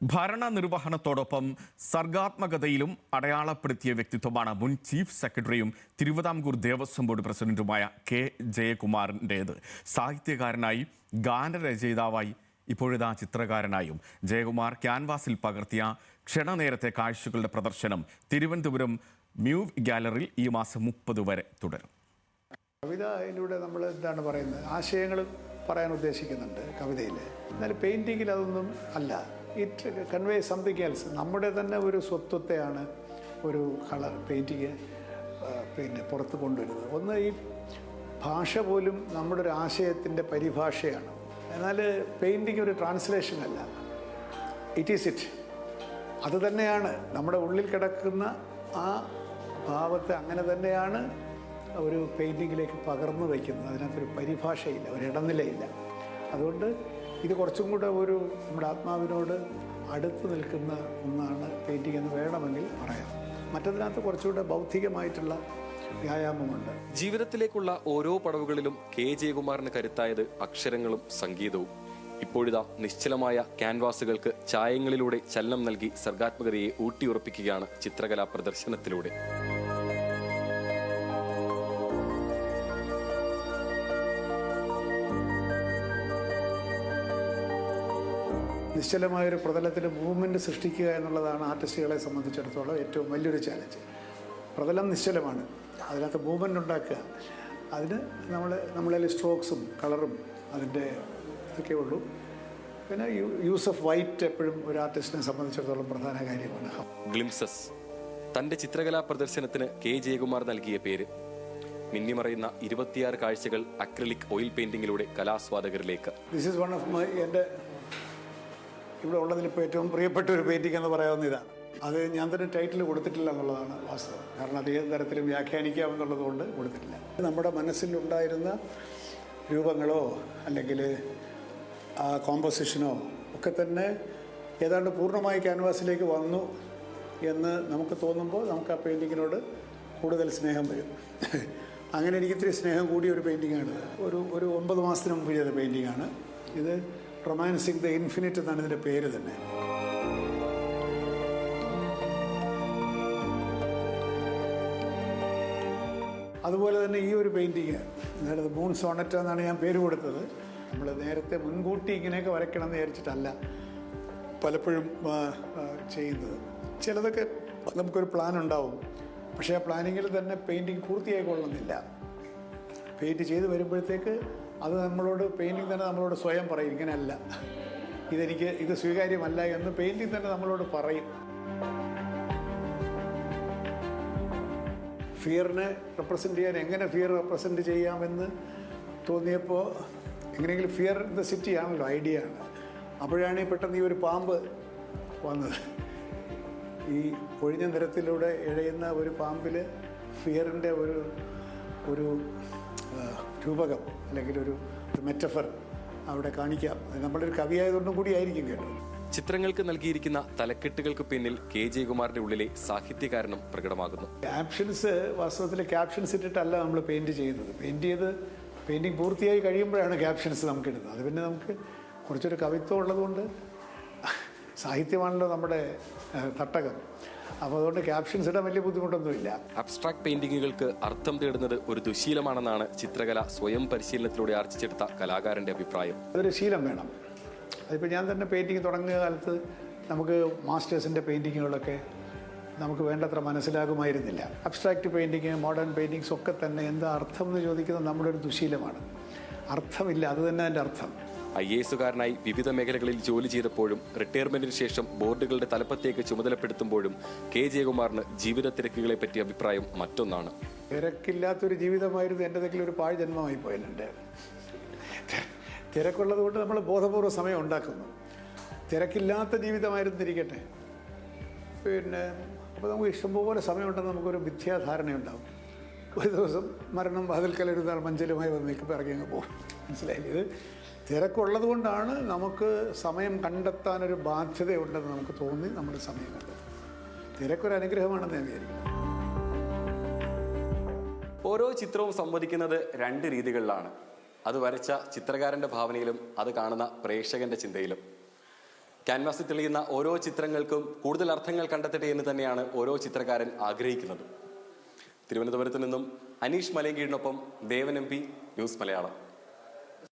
ഭരണനിർവഹണത്തോടൊപ്പം സർഗാത്മകതയിലും അടയാളപ്പെടുത്തിയ വ്യക്തിത്വമാണ് മുൻ ചീഫ് സെക്രട്ടറിയും തിരുവിതാംകൂർ ദേവസ്വം ബോർഡ് പ്രസിഡന്റുമായ കെ ജയകുമാറിൻ്റേത്. സാഹിത്യകാരനായി, ഗാനരചയിതാവായി, ഇപ്പോഴിതാ ചിത്രകാരനായും ജയകുമാർ ക്യാൻവാസിൽ പകർത്തിയ ക്ഷണനേരത്തെ കാഴ്ചകളുടെ പ്രദർശനം തിരുവനന്തപുരം മ്യൂ ഗാലറിയിൽ ഈ മാസം 30 വരെ തുടരും. കവിതയിലൂടെ നമ്മൾ എന്താണ് പറയുന്നത്, ആശയങ്ങൾ പറയാൻ ഉദ്ദേശിക്കുന്നുണ്ട് കവിതയിൽ. എന്നാൽ പെയിൻറ്റിങ്ങിൽ അതൊന്നും അല്ല. It convey something else. നമ്മുടെ തന്നെ ഒരു സ്വത്വത്തെയാണ് ഒരു കളർ പെയിൻറ്റിങ് പുറത്ത് കൊണ്ടുവരുന്നത്. ഒന്ന്, ഈ ഭാഷ പോലും നമ്മുടെ ഒരു ആശയത്തിൻ്റെ പരിഭാഷയാണ്. എന്നാൽ പെയിൻറ്റിങ് ഒരു ട്രാൻസ്ലേഷൻ അല്ല, ഇറ്റ് ഈസ് ഇറ്റ്. അത് തന്നെയാണ് നമ്മുടെ ഉള്ളിൽ കിടക്കുന്ന ആ ഭാവത്തെ അങ്ങനെ തന്നെയാണ് ഒരു പെയിൻറ്റിങ്ങിലേക്ക് പകർന്നു വയ്ക്കുന്നത്. അതിനകത്തൊരു പരിഭാഷയില്ല, ഒരു ഇടനിലയില്ല. അതുകൊണ്ട് ഇത് കുറച്ചും കൂടെ ഒരു നമ്മുടെ ആത്മാവിനോട് അടുത്ത് നിൽക്കുന്ന ഒന്നാണ് പെയിൻറ്റിങ് എന്ന് വേണമെങ്കിൽ പറയാം. മറ്റതിനകത്ത് കുറച്ചുകൂടെ ബൗദ്ധികമായിട്ടുള്ള വ്യായാമമുണ്ട്. ജീവിതത്തിലേക്കുള്ള ഓരോ പടവുകളിലും കെ ജയകുമാറിന് കരുത്തായത് അക്ഷരങ്ങളും സംഗീതവും. ഇപ്പോഴിതാ നിശ്ചലമായ ക്യാൻവാസുകൾക്ക് ചായങ്ങളിലൂടെ ചലനം നൽകി സർഗാത്മകതയെ ഊട്ടിയുറപ്പിക്കുകയാണ് ചിത്രകലാ പ്രദർശനത്തിലൂടെ. നിശ്ചലമായൊരു പ്രതലത്തിൽ മൂവ്മെൻറ്റ് സൃഷ്ടിക്കുക എന്നുള്ളതാണ് ആർട്ടിസ്റ്റുകളെ സംബന്ധിച്ചിടത്തോളം ഏറ്റവും വലിയൊരു ചാലഞ്ച്. പ്രതലം നിശ്ചലമാണ്, അതിനകത്ത് മൂവ്മെൻറ്റ് ഉണ്ടാക്കുക. അതിന് നമ്മളിൽ സ്ട്രോക്സും കളറും അതിൻ്റെ ഇതൊക്കെ ഉള്ളൂ. പിന്നെ യൂസ് ഓഫ് വൈറ്റ് എപ്പോഴും ഒരു ആർട്ടിസ്റ്റിനെ സംബന്ധിച്ചിടത്തോളം പ്രധാന കാര്യമാണ്. ഗ്ലിംസസ് തൻ്റെ ചിത്രകലാ പ്രദർശനത്തിന് കെ ജയകുമാർ നൽകിയ പേര്. മിന്നിമറയുന്ന 26 കാഴ്ചകൾ അക്രിലിക് ഓയിൽ പെയിന്റിങ്ങിലൂടെ കലാസ്വാദകരിലേക്ക്. This is one of my എൻ്റെ ഇവിടെ ഉള്ളതിലിപ്പോൾ ഏറ്റവും പ്രിയപ്പെട്ട ഒരു പെയിൻറ്റിംഗ് എന്ന് പറയാവുന്ന ഇതാണ്. അത് ഞാൻ തന്നെ ടൈറ്റിൽ കൊടുത്തിട്ടില്ല എന്നുള്ളതാണ് വാസ്തവം. കാരണം അത് ഏത് തരത്തിലും വ്യാഖ്യാനിക്കാമെന്നുള്ളത് കൊണ്ട് കൊടുത്തിട്ടില്ല. നമ്മുടെ മനസ്സിലുണ്ടായിരുന്ന രൂപങ്ങളോ അല്ലെങ്കിൽ ആ കോമ്പോസിഷനോ ഒക്കെ തന്നെ ഏതാണ്ട് പൂർണ്ണമായി ക്യാൻവാസിലേക്ക് വന്നു എന്ന് നമുക്ക് തോന്നുമ്പോൾ നമുക്ക് ആ പെയിൻറ്റിങ്ങിനോട് കൂടുതൽ സ്നേഹം വരും. അങ്ങനെ എനിക്ക് ഇത്തിരി സ്നേഹം കൂടിയ ഒരു പെയിൻറ്റിങ്ങാണ്. ഒരു 9 മാസത്തിന് മുമ്പ് ചെയ്ത പെയിൻറ്റിങ്ങാണ് ഇത്. റൊമാൻസിങ് ദ ഇൻഫിനിറ്റ് എന്നാണ് ഇതിൻ്റെ പേര് തന്നെ. അതുപോലെ തന്നെ ഈ ഒരു പെയിൻറ്റിങ്, അതായത് മൂൺ സോണറ്റ് എന്നാണ് ഞാൻ പേര് കൊടുത്തത്. നമ്മൾ നേരത്തെ മുൻകൂട്ടി ഇങ്ങനെയൊക്കെ വരയ്ക്കണം എന്ന് വിചാരിച്ചിട്ടല്ല പലപ്പോഴും ചെയ്യുന്നത്. ചിലതൊക്കെ നമുക്കൊരു പ്ലാൻ ഉണ്ടാവും, പക്ഷേ ആ പ്ലാനിങ്ങിൽ തന്നെ പെയിൻറ്റിങ് പൂർത്തിയായിക്കൊള്ളുന്നില്ല. പെയിൻറ്റ് ചെയ്ത് വരുമ്പോഴത്തേക്ക് അത് നമ്മളോട് പെയിൻറ്റിങ് തന്നെ നമ്മളോട് സ്വയം പറയും, ഇങ്ങനെയല്ല, ഇത് സ്വീകാര്യമല്ല എന്ന് പെയിൻറ്റിങ് തന്നെ നമ്മളോട് പറയും. ഫിയറിനെ റെപ്രസെൻ്റ് ചെയ്യാൻ എങ്ങനെ ഫിയർ റെപ്രസെൻ്റ് ചെയ്യാമെന്ന് തോന്നിയപ്പോൾ എങ്ങനെയെങ്കിലും ഫിയർ ഇൻ ദ സിറ്റി ആണല്ലോ ഐഡിയ ആണ്. അപ്പോഴാണ് ഈ പെട്ടെന്ന് ഈ ഒരു പാമ്പ് വന്നത്. ഈ ഒഴിഞ്ഞ നിരത്തിലൂടെ ഇഴയുന്ന ഒരു പാമ്പിൽ ഫിയറിൻ്റെ ഒരു രൂപകം അല്ലെങ്കിൽ ഒരു മെറ്റഫർ അവിടെ കാണിക്കാം. നമ്മളൊരു കവിയായതുകൊണ്ടും കൂടി ആയിരിക്കും കേട്ടോ. ചിത്രങ്ങൾക്ക് നൽകിയിരിക്കുന്ന തലക്കെട്ടുകൾക്ക് പിന്നിൽ കെ ജയകുമാറിന്റെ ഉള്ളിലെ സാഹിത്യകാരനും പ്രകടമാകുന്നു. ക്യാപ്ഷൻസ് വാസ്തവത്തിൽ ക്യാപ്ഷൻസ് ഇട്ടിട്ടല്ല നമ്മൾ പെയിൻറ്റ് ചെയ്യുന്നത്. പെയിൻറ്റിങ് പൂർത്തിയായി കഴിയുമ്പോഴാണ് ക്യാപ്ഷൻസ് നമുക്ക് ഇടുന്നത്. അത് പിന്നെ നമുക്ക് കുറച്ചൊരു കവിത്വം ഉള്ളതുകൊണ്ട്, സാഹിത്യമാണല്ലോ നമ്മുടെ തട്ടകം. അപ്പോൾ അതുകൊണ്ട് ക്യാപ്ഷൻസ് ഇടാൻ വലിയ ബുദ്ധിമുട്ടൊന്നുമില്ല. അബ്സ്ട്രാക്ട് പെയിന്റിങ്ങുകൾക്ക് അർത്ഥം തേടുന്നത് ഒരു ദുശീലമാണെന്നാണ് ചിത്രകല സ്വയം പരിശീലനത്തിലൂടെ ആർജിച്ചെടുത്ത കലാകാരന്റെ അഭിപ്രായം. അതൊരു ശീലം വേണം. അതിപ്പോൾ ഞാൻ തന്നെ പെയിൻറ്റിങ് തുടങ്ങിയ കാലത്ത് നമുക്ക് മാസ്റ്റേഴ്സിൻ്റെ പെയിൻറ്റിങ്ങുകളൊക്കെ നമുക്ക് വേണ്ടത്ര മനസ്സിലാകുമായിരുന്നില്ല. അബ്സ്ട്രാക്റ്റ് പെയിൻറ്റിങ്, മോഡേൺ പെയിൻറ്റിങ്സ് ഒക്കെ തന്നെ എന്താ അർത്ഥം എന്ന് ചോദിക്കുന്നത് നമ്മുടെ ഒരു ദുശീലമാണ്. അർത്ഥമില്ല, അത് തന്നെ അതിൻ്റെ അർത്ഥം. IAS-കാരനായി വിവിധ മേഖലകളിൽ ജോലി ചെയ്തപ്പോഴും റിട്ടയർമെന്റിന് ശേഷം ബോർഡുകളുടെ തലപ്പത്തേക്ക് ചുമതലപ്പെടുത്തുമ്പോഴും കെ ജയകുമാറിന് ജീവിത തിരക്കുകളെ പറ്റിയ അഭിപ്രായം മറ്റൊന്നാണ്. തിരക്കില്ലാത്തൊരു ജീവിതമായിരുന്നു എൻ്റെതെങ്കിലും ഒരു പാഴ് ജന്മമായി പോയതിൻ്റെ. തിരക്കുള്ളത് കൊണ്ട് നമ്മൾ ബോധപൂർവ്വ സമയം ഉണ്ടാക്കുന്നു. തിരക്കില്ലാത്ത ജീവിതമായിരുന്നിരിക്കട്ടെ, അപ്പോൾ നമുക്ക് ഇഷ്ടംപോലെ സമയമുണ്ടെന്ന് നമുക്കൊരു മിഥ്യാധാരണയുണ്ടാവും. ഒരു ദിവസം മരണം വാതിൽക്കലെഴുതാൻ മഞ്ചലുമായി വന്ന് നിൽക്കുമ്പോൾ ഇറങ്ങി അങ്ങ് പോകും. മനസ്സിലായില്ലേ? ഇത് തിരക്കുള്ളത് കൊണ്ടാണ് നമുക്ക് സമയം കണ്ടെത്താനൊരു ബാധ്യതയുണ്ടെന്ന് നമുക്ക് തോന്നി നമ്മൾ സമയം കണ്ടെത്തും. തിരക്കൊരു അനുഗ്രഹമാണെന്ന് ഞാൻ വിചാരിക്കുന്നു. ഓരോ ചിത്രവും സംവദിക്കുന്നത് 2 രീതികളിലാണ്. അത് വരച്ച ചിത്രകാരന്റെ ഭാവനയിലും അത് കാണുന്ന പ്രേക്ഷകന്റെ ചിന്തയിലും. ക്യാൻവാസിൽ തെളിയുന്ന ഓരോ ചിത്രങ്ങൾക്കും കൂടുതൽ അർത്ഥങ്ങൾ കണ്ടെത്തട്ടെ എന്ന് തന്നെയാണ് ഓരോ ചിത്രകാരൻ ആഗ്രഹിക്കുന്നത്. തിരുവനന്തപുരത്ത് നിന്നും അനീഷ് മലയങ്കീടിനൊപ്പം ദേവൻ MP, ന്യൂസ് മലയാളം.